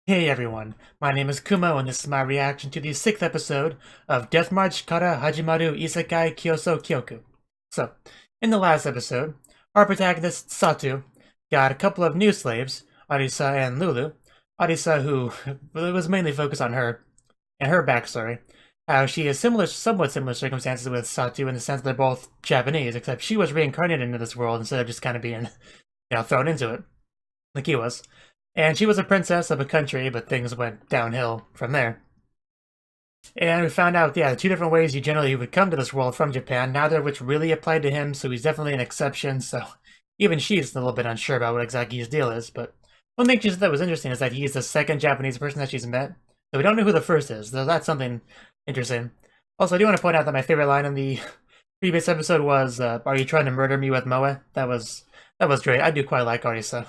Hey everyone, my name is Kumo and this is my reaction to the 6th episode of Death March Kara Hajimaru Isekai Kyousoukyoku. So, in the last episode, our protagonist Satu got a couple of new slaves, Arisa and Lulu. Arisa, who really was mainly focused on her and her backstory, how she is somewhat similar circumstances with Satu in the sense that they're both Japanese, except she was reincarnated into this world instead of just kind of being, thrown into it, like he was. And she was a princess of a country, but things went downhill from there. And we found out, the two different ways you generally would come to this world from Japan, neither of which really applied to him, so he's definitely an exception, so even she's a little bit unsure about what exactly his deal is. But one thing she said that was interesting is that he's the second Japanese person that she's met, so we don't know who the first is, so that's something interesting. Also, I do want to point out that my favorite line in the previous episode was, "Are you trying to murder me with Moe?" That was great. I do quite like Arisa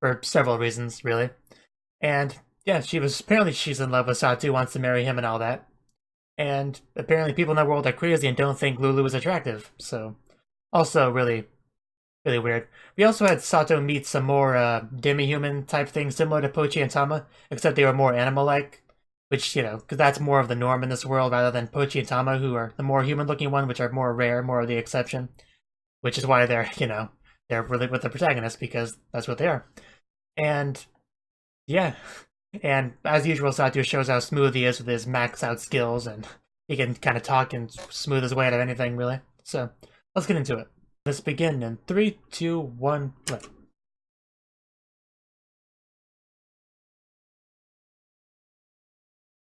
for several reasons, really. And yeah, apparently she's in love with Satu, wants to marry him and all that. And apparently people in the world are crazy and don't think Lulu is attractive. So also really, really weird. We also had Sato meet some more demi-human type things similar to Pochi and Tama, except they were more animal-like, which, because that's more of the norm in this world rather than Pochi and Tama, who are the more human-looking one, which are more rare, more of the exception, which is why they're, they're really with the protagonist, because that's what they are. And yeah, and as usual, Satu shows how smooth he is with his max out skills, and he can kind of talk and smooth his way out of anything, really. So let's get into it. Let's begin in 3, 2, 1, play.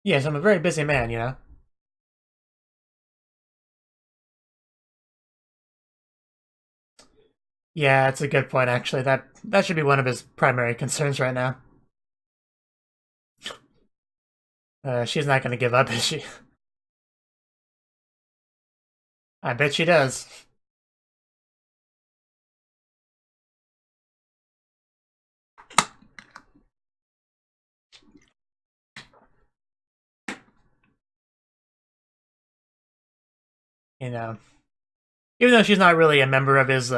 Yes, I'm a very busy man. Yeah, that's a good point, actually. That should be one of his primary concerns right now. She's not going to give up, is she? I bet she does. You know, even though she's not really a member of his,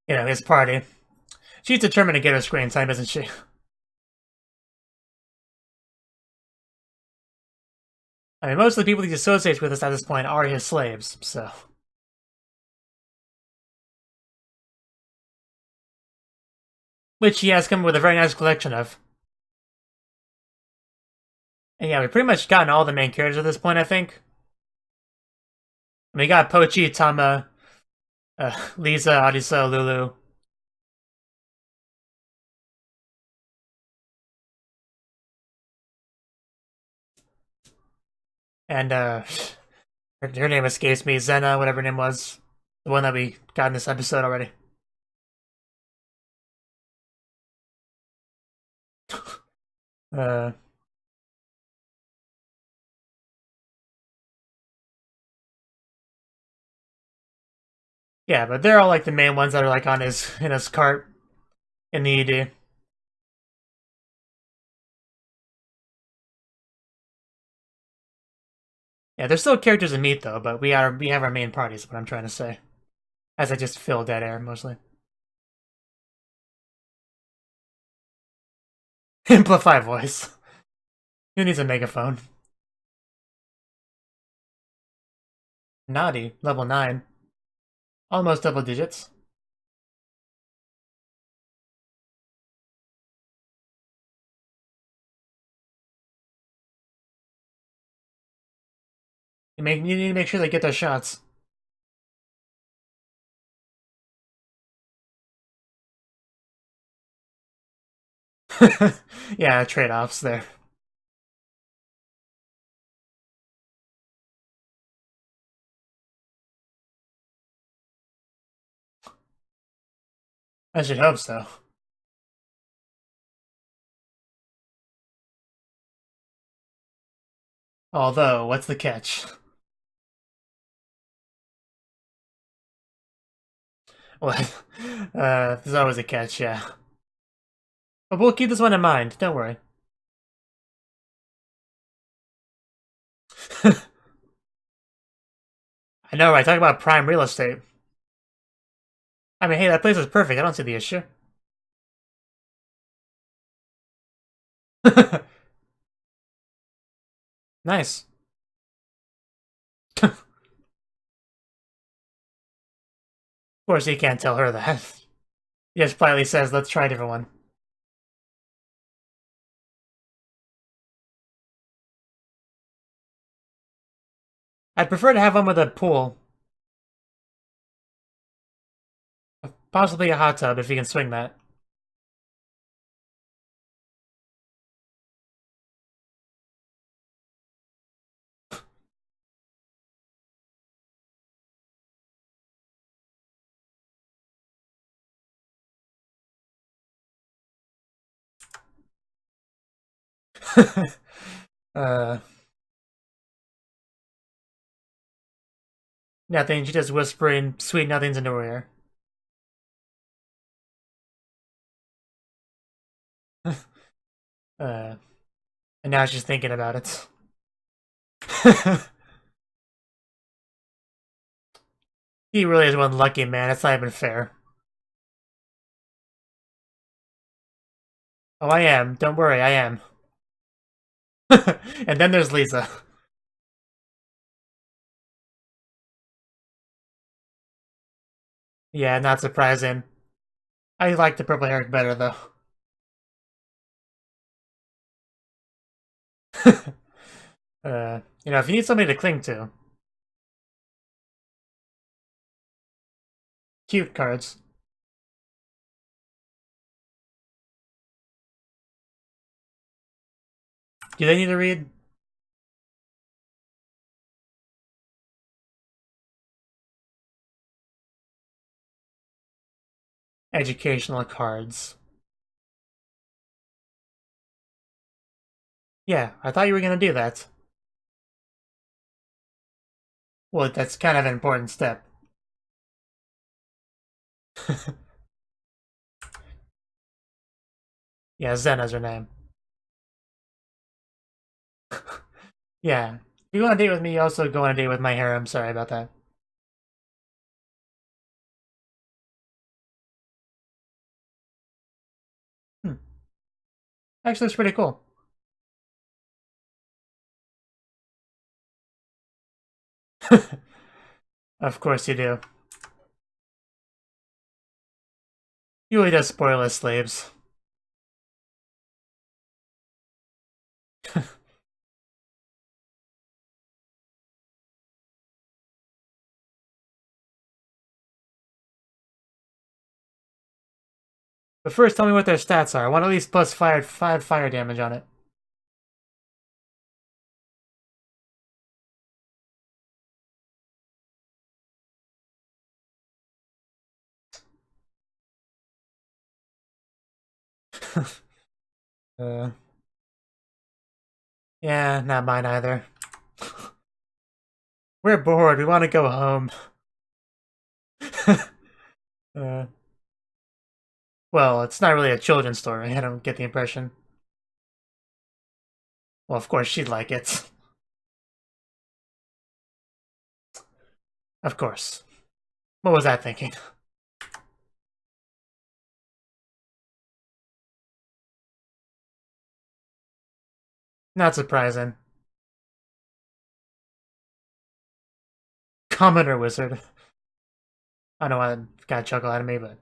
his party, she's determined to get her screen time, isn't she? I mean, most of the people he associates with us at this point are his slaves, so. Which he has come with a very nice collection of. And yeah, we've pretty much gotten all the main characters at this point, I think. We got Pochi, Tama, Lisa, Arisa, Lulu. And her name escapes me, Zena, whatever her name was. The one that we got in this episode already. uh, yeah, but they're all like the main ones that are like on in his cart in the ED. Yeah, they're still characters to meet though, but we have our main parties, is what I'm trying to say. As I just fill dead air mostly. Amplify voice. Who needs a megaphone? Naughty, level 9. Almost double digits. You need to make sure they get their shots. Yeah, trade-offs there. I should hope so. Although, what's the catch? Well, there's always a catch, yeah. But we'll keep this one in mind, don't worry. I know, right? Talk about prime real estate. I mean, hey, that place is perfect. I don't see the issue. Nice. Of course, he can't tell her that. He just politely says, let's try a different one. I'd prefer to have one with a pool. Possibly a hot tub if you can swing that. uh, Nothing, she just whispering sweet nothings into her ear. And now she's thinking about it. He really is one lucky man, it's not even fair. Oh, I am. Don't worry, I am. And then there's Lisa. Yeah, not surprising. I like the purple hair better, though. If you need somebody to cling to. Cute cards. Do they need to read? Educational cards. Yeah, I thought you were gonna do that. Well, that's kind of an important step. Yeah, Zena's her name. Yeah. If you go on a date with me, you also go on a date with my harem. Sorry about that. Actually, it's pretty cool. Of course you do. You really does spoil us slaves. But first, tell me what their stats are. I want at least plus 5 fire damage on it. uh, yeah, not mine either. We're bored. We want to go home. uh, well, it's not really a children's story. I don't get the impression. Well, of course she'd like it. Of course. What was that thinking? Not surprising. Commoner wizard. I know I got a chuckle out of me, but...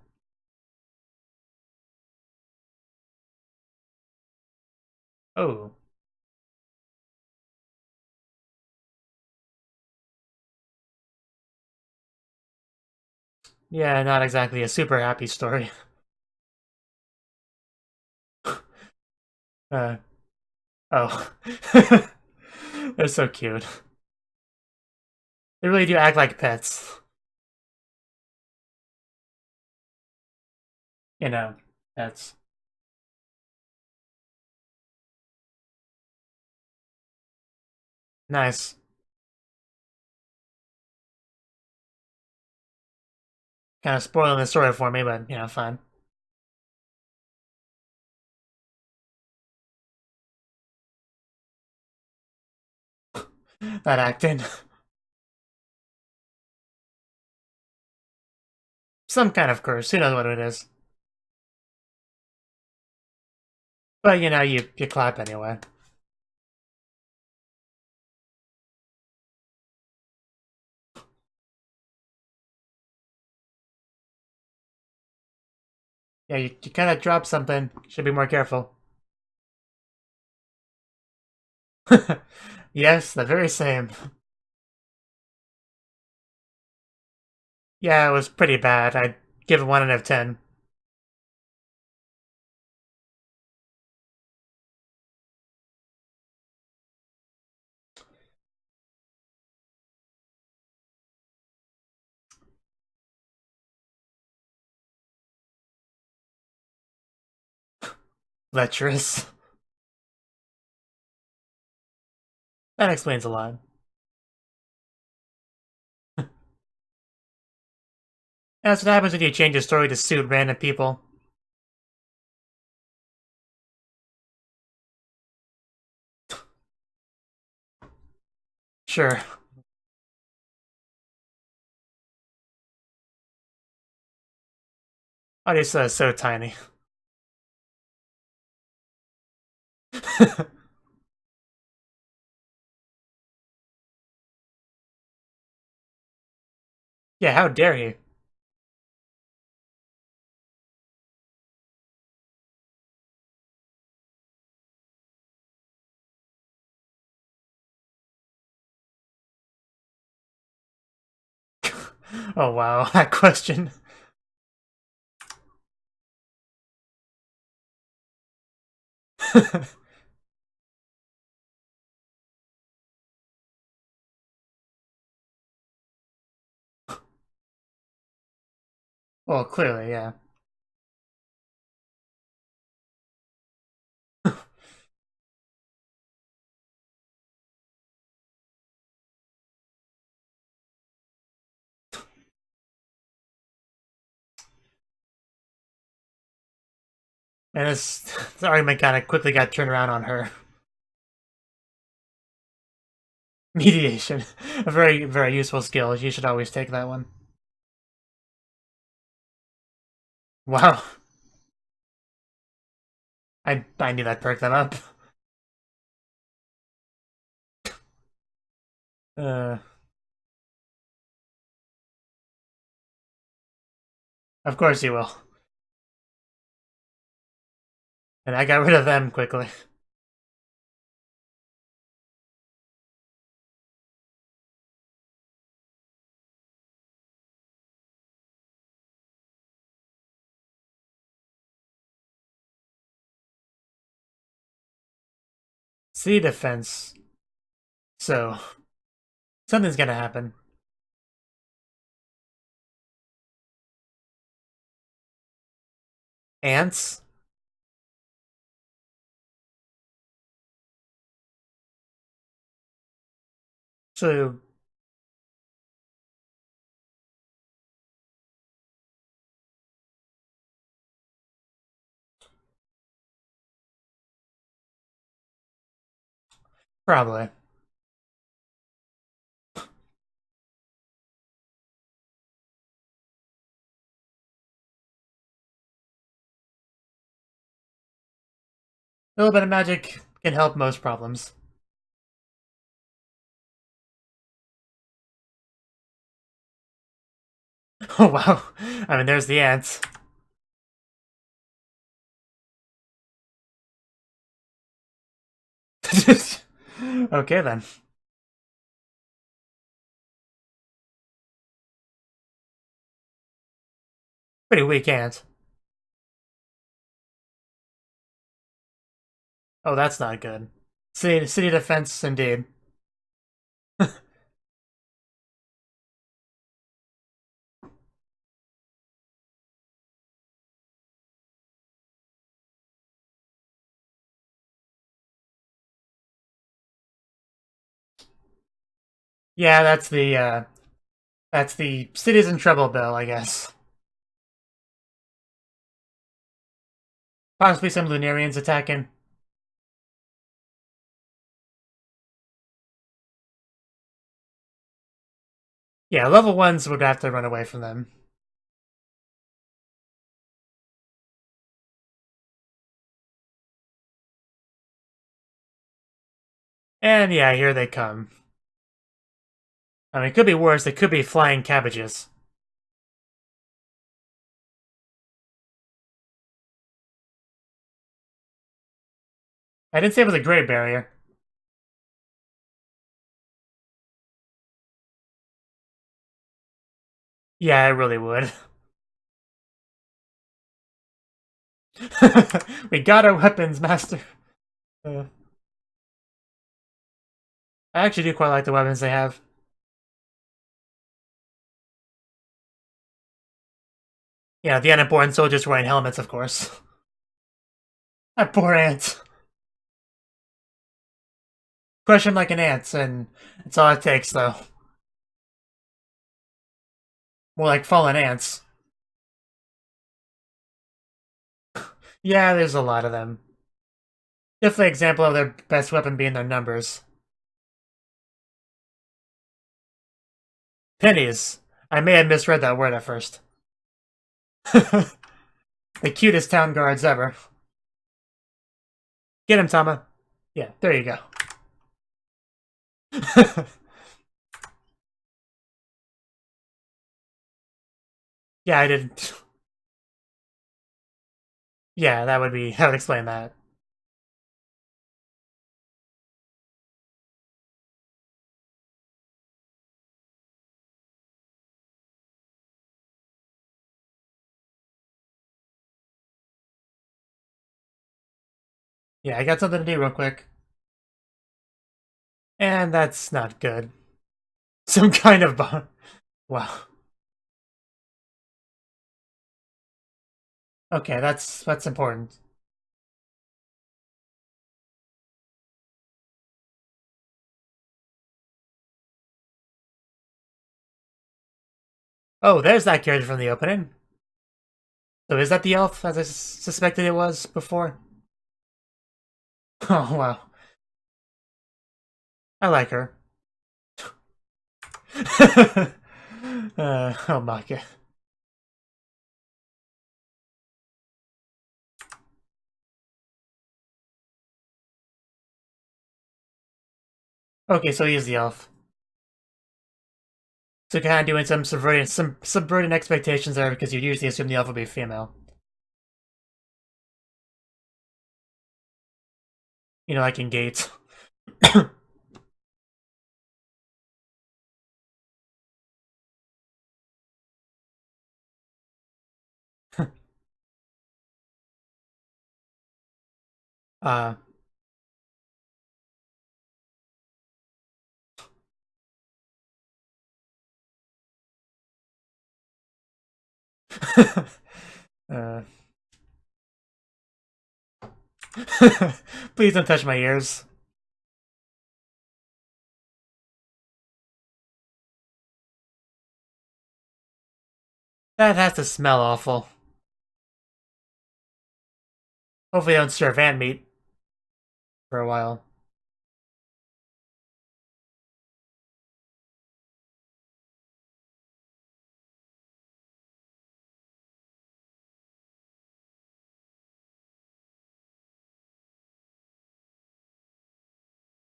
Oh. Yeah, not exactly a super happy story. Oh. They're so cute. They really do act like pets. Pets. Nice. Kind of spoiling the story for me, but, fine. That acting. Some kind of curse. Who knows what it is? But, you clap anyway. Yeah, you kind of dropped something. Should be more careful. Yes, the very same. Yeah, it was pretty bad. I'd give it 1 out of 10. Lecherous. That explains a lot. That's what happens when you change a story to suit random people. Sure. Arisa is so tiny. Yeah, how dare he? Oh wow, that question. Well, clearly, yeah. And this argument kind of quickly got turned around on her. Mediation. A very, very useful skill. You should always take that one. Wow. I knew that perked them up. Uh, of course you will. And I got rid of them quickly. Sea defense. So, something's gonna happen. Ants? So, probably. A little bit of magic can help most problems. Oh wow. I mean, there's the ants. Okay then. Pretty weak ants. Oh, that's not good. City defense, indeed. Yeah, that's the city's in trouble bill, I guess. Possibly some Lunarians attacking. Yeah, level ones would have to run away from them. And yeah, here they come. I mean, it could be worse. They could be flying cabbages. I didn't say it was a great barrier. Yeah, I really would. We got our weapons, Master. I actually do quite like the weapons they have. Yeah, the unimportant soldiers wearing helmets, of course. That poor ant. Crush him like an ant, and that's all it takes, though. More like fallen ants. Yeah, there's a lot of them. Definitely an example of their best weapon being their numbers. Pennies. I may have misread that word at first. The cutest town guards ever. Get him, Tama. Yeah, there you go. Yeah, I didn't. Yeah, that would explain that. Yeah, I got something to do real quick. And that's not good. Some kind of bomb. Wow. Okay, that's important. Oh, there's that character from the opening. So is that the elf, as I suspected it was before? Oh, wow. I like her. Oh my god. Okay, so he's the elf. So kind of doing some subverting expectations there because you usually assume the elf would be female. You know, like in Gates. uh uh Please don't touch my ears. That has to smell awful. Hopefully they don't serve ant meat for a while.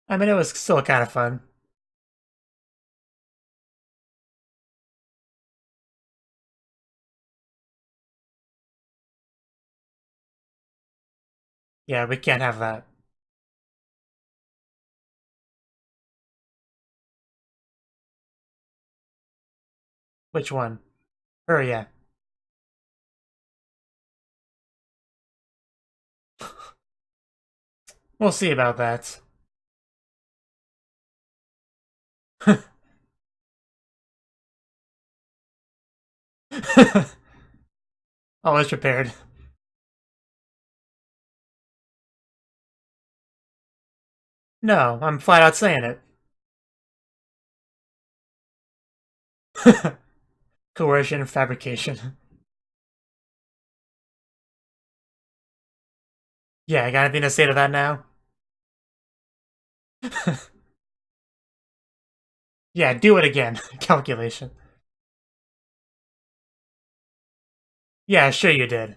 I mean, it was still kind of fun. Yeah, we can't have that. Which one? Her, yeah. We'll see about that. Always prepared. No, I'm flat out saying it. Coercion and fabrication. Yeah, I got anything to say to that now? Yeah, do it again. Calculation. Yeah, sure you did.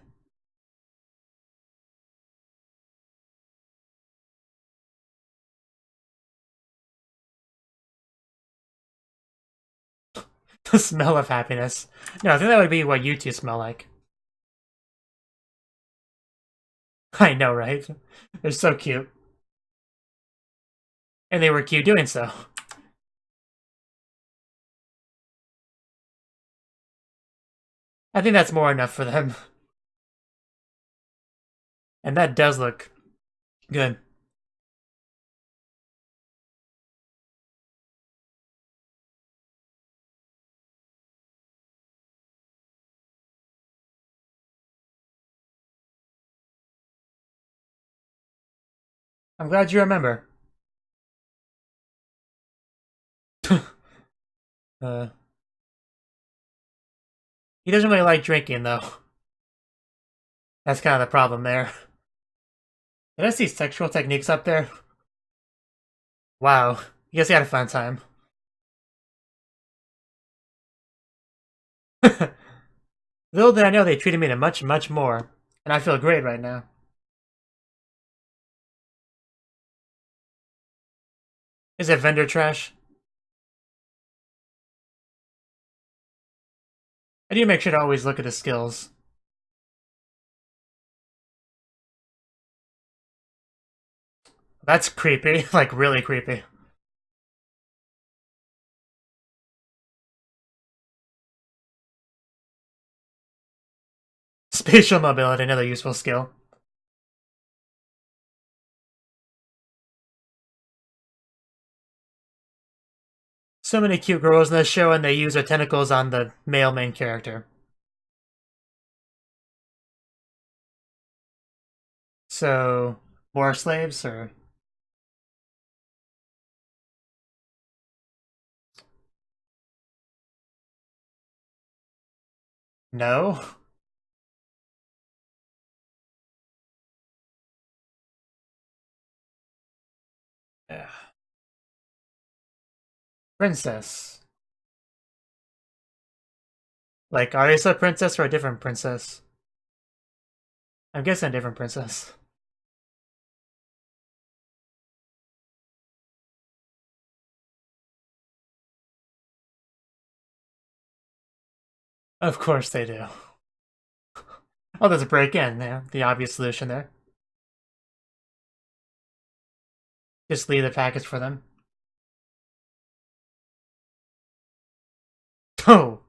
The smell of happiness. No, I think that would be what you two smell like. I know, right? They're so cute. And they were cute doing so. I think that's more enough for them. And that does look good. I'm glad you remember. He doesn't really like drinking, though. That's kind of the problem there. Did I see sexual techniques up there? Wow. You guys had a fun time. Little did I know they treated me to much, much more. And I feel great right now. Is it vendor trash? I do make sure to always look at the skills. That's creepy. Like, really creepy. Spatial mobility, another useful skill. So many cute girls in this show, and they use their tentacles on the male main character. So, more slaves, or...? No? Yeah. Princess. Like, Arisa princess or a different princess? I'm guessing a different princess. Of course they do. Oh, there's a break-in there. The obvious solution there. Just leave the package for them. Oh!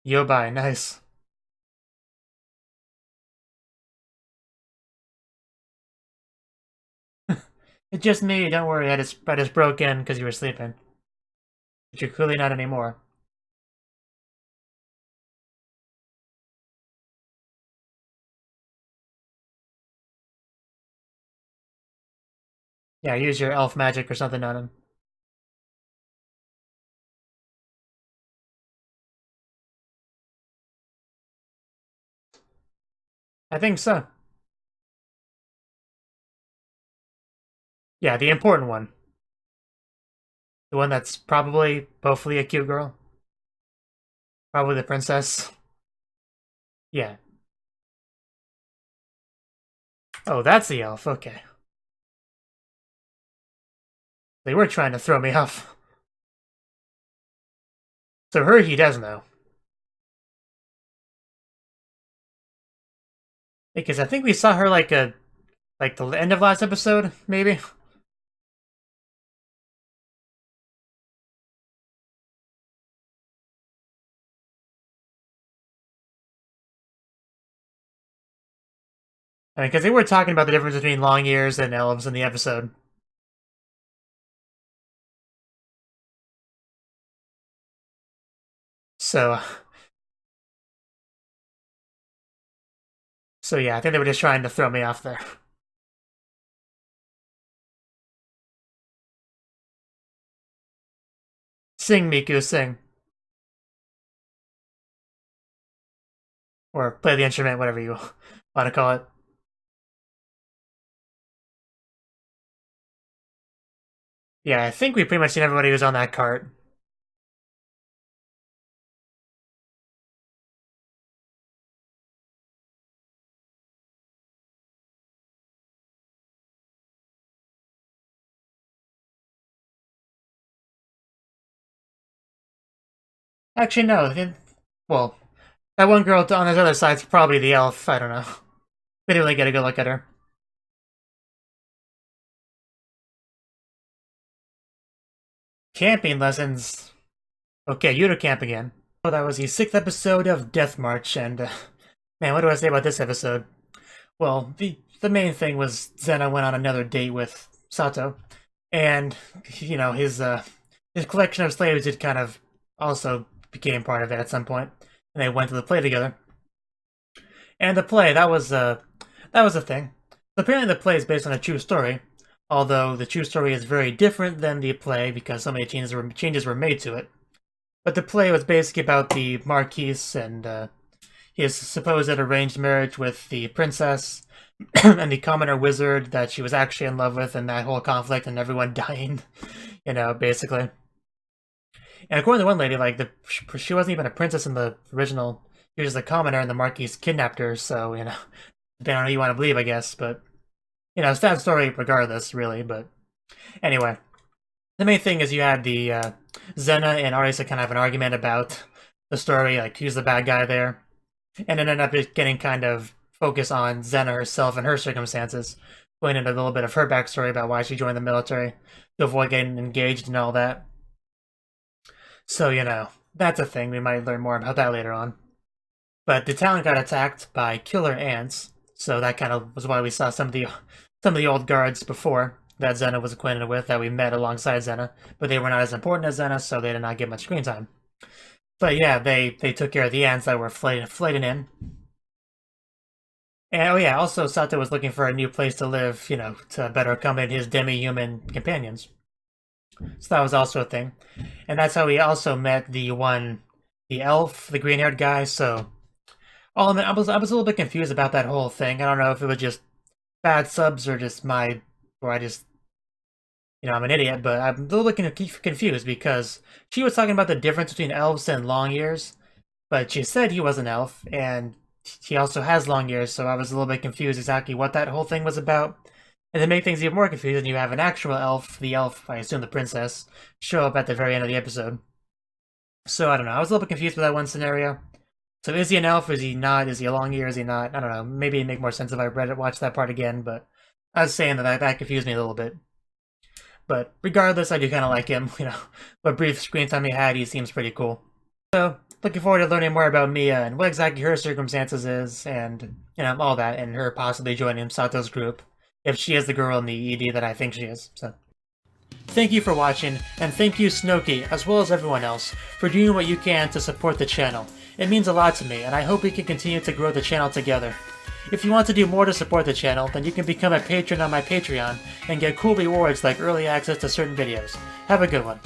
Yobai, nice. It's just me, don't worry, I just broke in because you were sleeping. But you're clearly not anymore. Yeah, use your elf magic or something on him. I think so. Yeah, the important one. The one that's probably, hopefully, a cute girl. Probably the princess. Yeah. Oh, that's the elf, okay. They were trying to throw me off. So her he does know. Because I think we saw her like the end of last episode, maybe? I mean, because they were talking about the difference between long ears and elves in the episode. So... So yeah, I think they were just trying to throw me off there. Sing, Miku, sing. Or play the instrument, whatever you want to call it. Yeah, I think we pretty much seen everybody who's on that cart. Actually, no. Well, that one girl on his other side's probably the elf. I don't know. We didn't really get a good look at her. Camping lessons. Okay, Yuta camp again. So that was the 6th episode of Death March, and man, what do I say about this episode? Well, the main thing was Zena went on another date with Sato, and you know his collection of slaves had kind of also became part of it at some point, and they went to the play together. And the play that was a thing. Apparently, the play is based on a true story, although the true story is very different than the play because so many changes were made to it. But the play was basically about the Marquis and his supposed arranged marriage with the princess and the commoner wizard that she was actually in love with, and that whole conflict and everyone dying, you know, basically. And according to one lady, like she wasn't even a princess in the original. She was a commoner, and the Marquis kidnapped her. So you know, depending on who you want to believe, I guess. But you know, sad story regardless, really. But anyway, the main thing is you had the Zena and Arisa kind of have an argument about the story, like who's the bad guy there, and it ended up getting kind of focused on Zena herself and her circumstances, going into a little bit of her backstory about why she joined the military to avoid getting engaged and all that. So you know, that's a thing. We might learn more about that later on. But the town got attacked by killer ants, so that kind of was why we saw some of the old guards before that Zena was acquainted with, that we met alongside Zena, but they were not as important as Zena, so they did not get much screen time. But yeah, they took care of the ants that were flighting in. And oh yeah, also Sato was looking for a new place to live, you know, to better accommodate his demi-human companions. So that was also a thing. And that's how we also met the elf, the green-haired guy, so I was a little bit confused about that whole thing. I don't know if it was just bad subs or just or I just, you know, I'm an idiot, but I'm a little bit confused because she was talking about the difference between elves and long ears, but she said he was an elf, and he also has long ears, so I was a little bit confused exactly what that whole thing was about. And to make things even more confusing, you have an actual elf, the elf, I assume the princess, show up at the very end of the episode. So I don't know, I was a little bit confused with that one scenario. So is he an elf? Is he not? Is he a long ear? Is he not? I don't know. Maybe it'd make more sense if I watched that part again, but I was saying that confused me a little bit. But regardless, I do kind of like him. You know, what brief screen time he had, he seems pretty cool. So looking forward to learning more about Mia and what exactly her circumstances is, and you know, all that, and her possibly joining Sato's group if she is the girl in the ED that I think she is. So thank you for watching, and thank you Cnouki, as well as everyone else, for doing what you can to support the channel. It means a lot to me, and I hope we can continue to grow the channel together. If you want to do more to support the channel, then you can become a patron on my Patreon and get cool rewards like early access to certain videos. Have a good one.